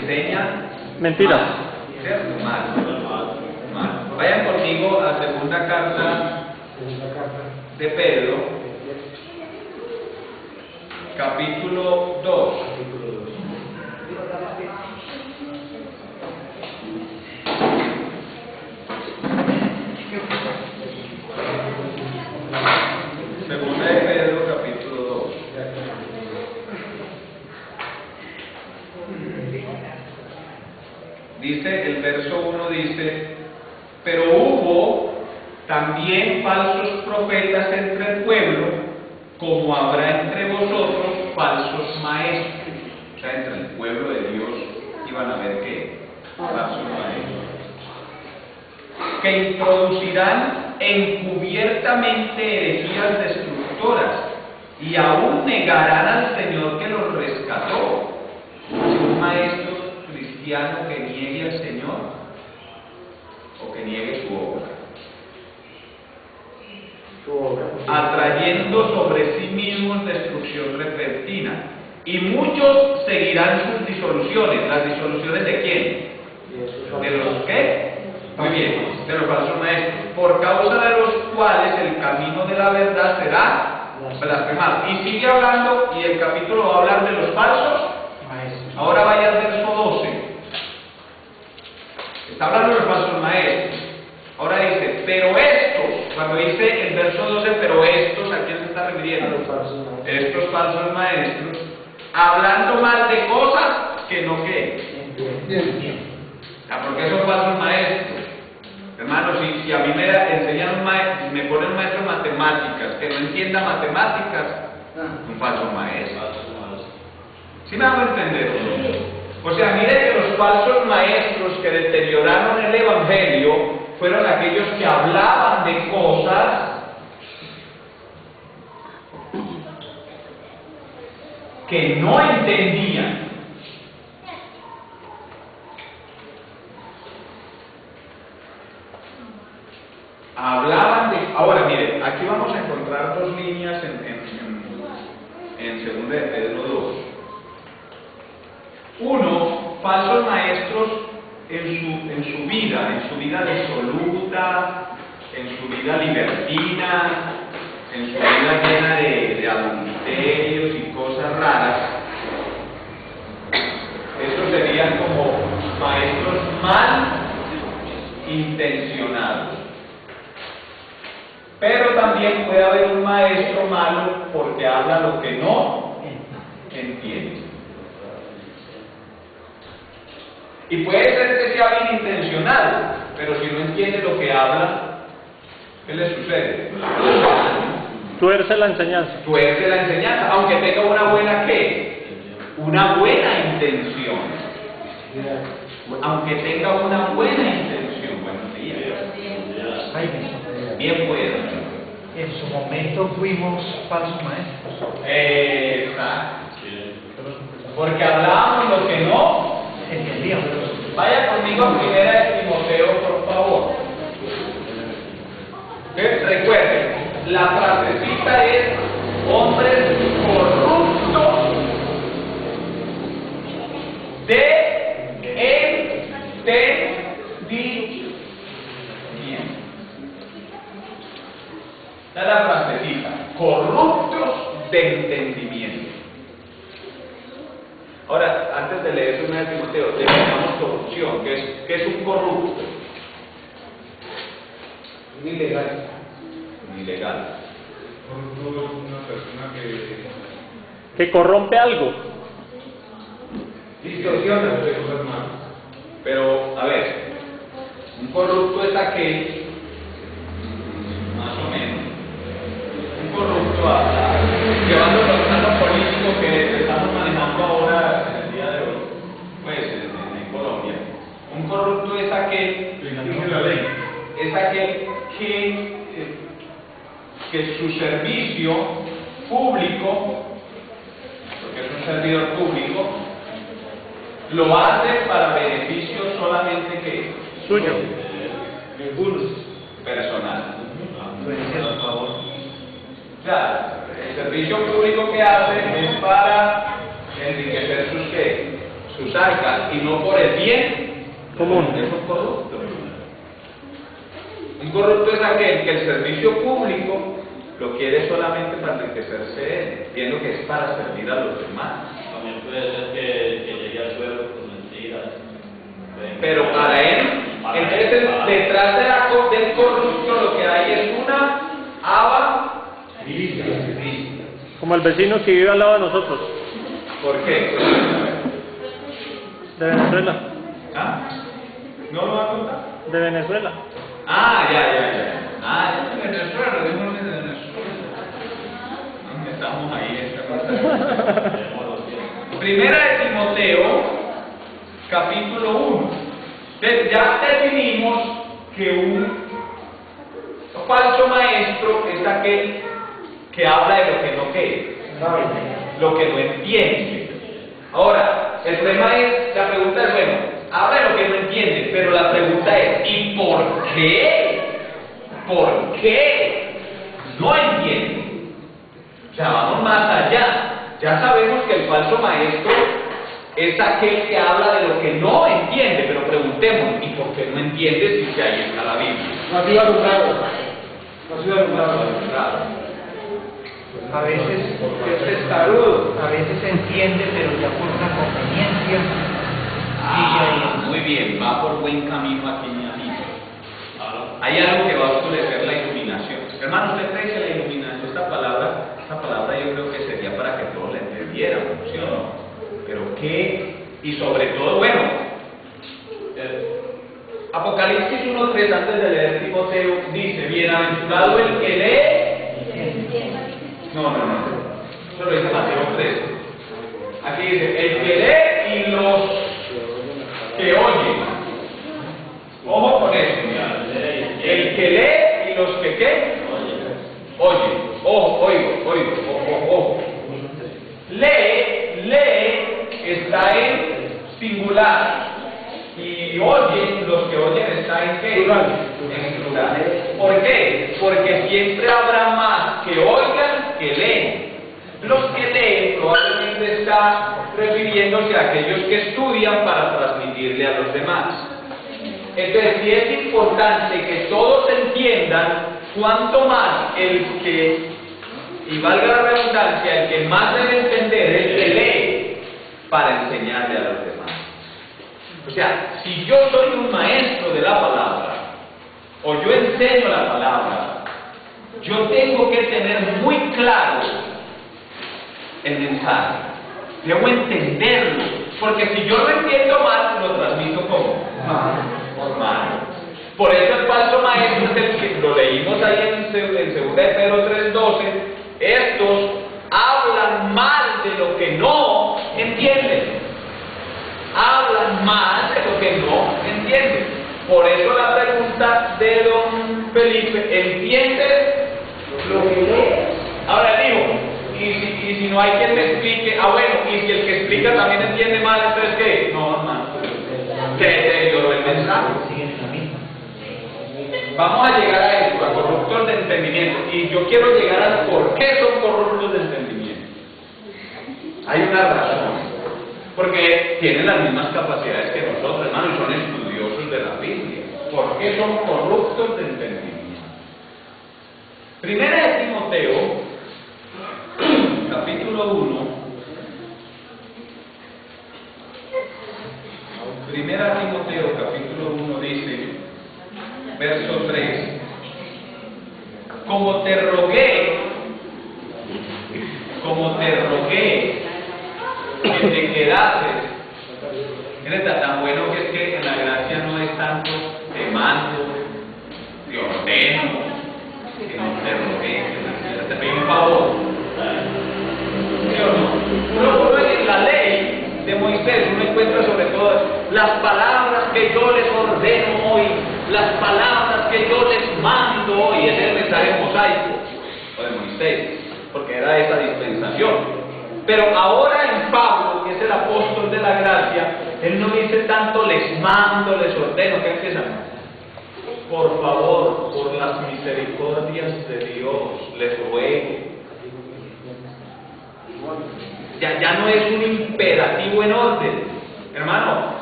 enseña mentiras. mal, ¿cierto? Mal. Vayan conmigo a segunda carta de Pedro, capítulo 2. Segunda de Pedro, capítulo 2. Dice, el verso 1 dice, pero hubo también falsos profetas entre el pueblo, como habrá entre vosotros falsos maestros. O sea, entre el pueblo de Dios iban a haber ¿qué? Falsos maestros. Que introducirán encubiertamente herejías destructoras y aún negarán al Señor que los rescató. Si un maestro cristiano que niegue al Señor o que niegue su obra, atrayendo sobre sí mismos destrucción repentina, y muchos seguirán sus disoluciones. ¿Las disoluciones de quién? ¿De los qué? Muy bien, de los falsos maestros, por causa de los cuales el camino de la verdad será blasfemado. Y sigue hablando, y el capítulo va a hablar de los falsos maestros. Ahora vaya al verso 12. Está hablando de los falsos maestros. Ahora dice, pero estos, cuando dice el verso 12, pero estos, ¿a quién se está refiriendo? Estos falsos maestros, hablando mal de cosas que no que. ¿Por qué son falsos maestros? Hermanos, si a mí me enseñan me ponen un maestro de matemáticas que no entienda matemáticas, un falso maestro. ¿Sí me hago entender? O sea, mire que los falsos maestros que deterioraron el Evangelio fueron aquellos que hablaban de cosas que no entendían. Hablaban de... Ahora, mire, aquí vamos a encontrar dos líneas en segunda de Pedro 2. Uno, falsos maestros en su vida disoluta, en su vida libertina, en su vida llena de adulterios y cosas raras. Estos serían como maestros mal intencionados. Pero también puede haber un maestro malo porque habla lo que no entiende. Y puede ser que sea bien intencionado, pero si no entiende lo que habla, ¿qué le sucede? Tuerce la enseñanza. Tuerce la enseñanza, aunque tenga una buena ¿qué? Una buena intención. Aunque tenga una buena intención. Buenos días. Bien puedo. En su momento fuimos falsos maestros. Exacto. Porque hablábamos lo que no entendíamos. Vaya conmigo a primera de Timoteo, por favor. Recuerden, la frasecita es hombres corruptos de entendimiento. Esta es la frasecita, corruptos de entendimiento. Ahora, antes de leer 1 Timoteo, definamos corrupción. ¿Qué es un corrupto? Un ilegal. Un ilegal. Corrupto es una persona Que corrompe algo. Distorsiona. Pero, a ver, un corrupto es aquel, más o menos, un corrupto llevando los planos políticos que estamos manejando ahora en el día de hoy, pues en Colombia. Un corrupto es aquel, es aquel que su servicio público, porque es un servidor público, lo hace para beneficio solamente que Suyo. personal. Por favor. O sea, el servicio público que hace es para enriquecer sus sus arcas y no por el bien común. es un corrupto. Un corrupto es aquel que el servicio público lo quiere solamente para enriquecerse él, viendo que es para servir a los demás. También puede ser que llegue al suelo con mentiras. Pero para él, entonces detrás del corrupto lo que hay es una avaricia. Como el vecino que vive al lado de nosotros, ¿Por qué? de Venezuela. ¿Ah? ¿No lo va a contar? De Venezuela. Ya. Venezuela, démosle de Venezuela. ¿Dónde estamos ahí? Esta cosa. Primera de Timoteo, capítulo 1. Entonces, ya definimos que un falso maestro es aquel que habla de lo que no quiere, lo que no entiende. Ahora, el problema es, la pregunta es, bueno, habla de lo que no entiende, pero la pregunta es, ¿y por qué? ¿Por qué no entiende? O sea, vamos más allá. Ya sabemos que el falso maestro es aquel que habla de lo que no entiende, pero preguntemos, ¿y por qué no entiende si ahí está la Biblia? No ha sido alumbrado. No ha sido alumbrado. A veces es testarudo, a veces entiende, pero ya por una conveniencia sigue ahí. Muy bien, va por buen camino aquí mi amigo. Hay algo que va a oscurecer la iluminación. Hermano, ¿usted cree que la iluminación, esta palabra yo creo que sería para que todos la entendiéramos, ¿sí o no? Pero qué, y sobre todo, bueno, Apocalipsis 1:3, antes de leer Timoteo, dice, bienaventurado el que lee. No, eso lo dice Mateo 3. Aquí dice, el que lee y los que oyen. Ojo con eso. El que lee y los que ¿qué? Oye. Ojo, ojo. Lee está en singular. Y oyen, los que oyen está en ¿qué? En plural. ¿Por qué? Porque siempre habrá más que oigan que leen. Los que leen probablemente está refiriéndose a aquellos que estudian para transmitirle a los demás. Entonces, sí es importante que todos entiendan cuanto más el que, y valga la redundancia, el que más debe entender es el que lee para enseñarle a los demás. O sea, si yo soy un maestro de la palabra, o yo enseño la palabra, yo tengo que tener muy claro el mensaje. Debo entenderlo, porque si yo lo entiendo mal, lo transmito como mal. Por eso el falso maestro es el que lo leímos ahí en 2 de Pedro 3:12. Estos hablan mal de lo que no entienden. Hablan mal de lo que no entienden. Por eso la pregunta de don Felipe, ¿entiendes lo que lees? Ahora digo, y si no hay quien me explique, bueno, y si el que explica también entiende mal, entonces ¿qué? No, hermano, que deterioró el mensaje. Vamos a llegar a eso, a corruptos de entendimiento, y yo quiero llegar a por qué son corruptos de entendimiento. Hay una razón. Porque tienen las mismas capacidades que nosotros, hermano, y son estudiosos de la Biblia. ¿Por qué son corruptos de entendimiento? Primera de Timoteo, capítulo 1. Primera de Timoteo, capítulo 1 dice, verso 3. Como te rogué que te quedases. Mira, tan bueno que es que en la gracia no es tanto te mando, te ordeno, sino te rogué, te pido un favor. ¿Sí o no? Uno en la ley de Moisés, uno encuentra sobre todo las palabras que yo les ordeno hoy, las palabras que yo les mando hoy. Ese es el mensaje mosaico o de Moisés, porque era esa dispensación. Pero ahora en Pablo, que es el apóstol de la gracia, él no dice tanto les mando, les ordeno, ¿qué empieza? Por favor, por las misericordias de Dios, les ruego. Ya no es un imperativo en orden, Hermano,